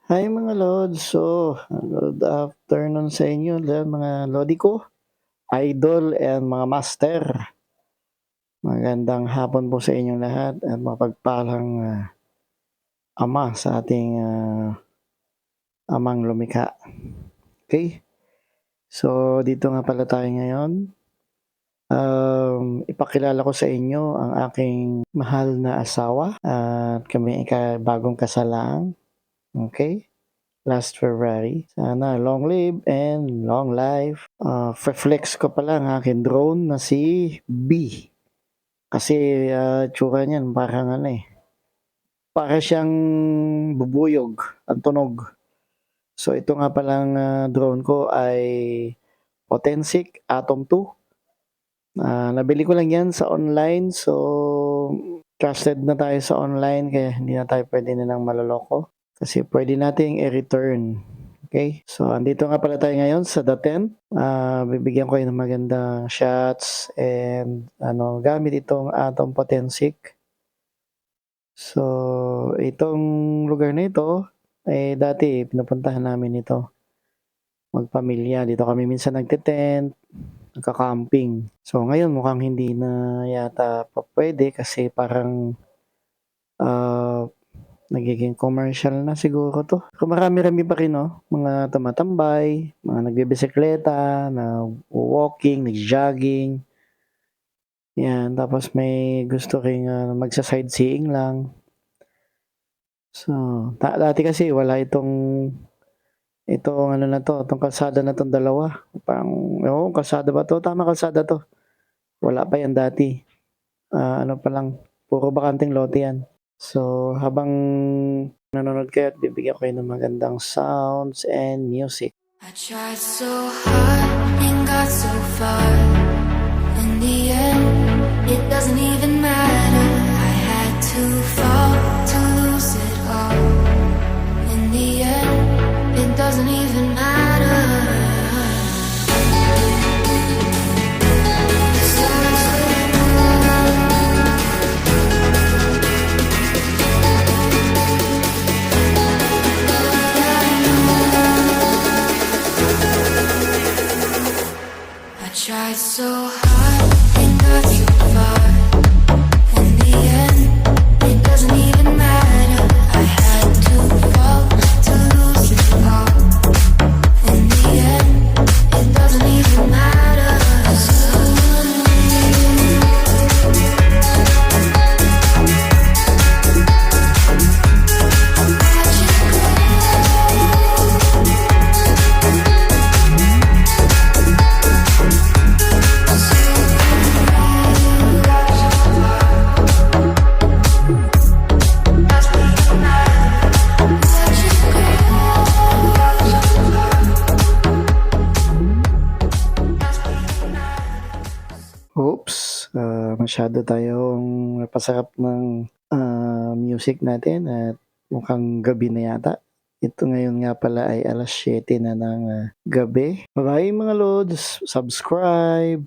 Hi mga lods. Good afternoon sa inyo lahat mga lodi ko, idol and mga master. Magandang hapon po sa inyong lahat at mapagpalang ama sa ating amang lumikha. Okay? So, dito nga pala tayo ngayon. Ipakilala ko sa inyo ang aking mahal na asawa at kami bagong kasalang. Okay? Last February. Sana long live and long life. Flex ko pala ang aking drone na si B. Kasi tsura niyan parang para siyang bubuyog, ang tunog. So ito nga palang drone ko ay Potensic Atom 2. Nabili ko lang yan sa online, so trusted na tayo sa online kaya hindi na tayo pwede nilang maloloko. Kasi pwede nating i-return. Okay? So, andito nga pala tayo ngayon sa The Tent. Bibigyan ko kayo ng magandang shots and gamit itong Atom Potensic. So, itong lugar na ito, dati pinupuntahan namin ito. Magpamilya. Dito kami minsan nagte-tent, nagka-camping. So, ngayon mukhang hindi na yata pa pwede kasi parang nagiging commercial na siguro 'to. Kung marami-rami pa rin mga tumatambay, mga nagbibisikleta, nagwo-walking, nagjo-jogging. 'Yan, tapos may gusto ring magsa-sightseeing lang. So, dati kasi wala itong na 'to, itong kalsada na 'tong dalawa. Parang ewan ko kalsada ba 'to? Tama kalsada 'to. Wala pa 'yan dati. Pa lang, puro bakanteng lote 'yan. So, habang nanonood kayo at bibigyan ko kayo ng magandang sounds and music. I tried so hard and got so far. In the end, it doesn't even matter. I had to fall to lose it all. In the end, it doesn't even matter. I tried so hard and got so far. In the end, it doesn't even matter. I had to fall to lose it all. In the end, it doesn't even matter. Oops, masyado tayong napasarap ng music natin at mukhang gabi na yata. Ito ngayon nga pala ay 7:00 na ng gabi. Bye-bye mga lods, subscribe,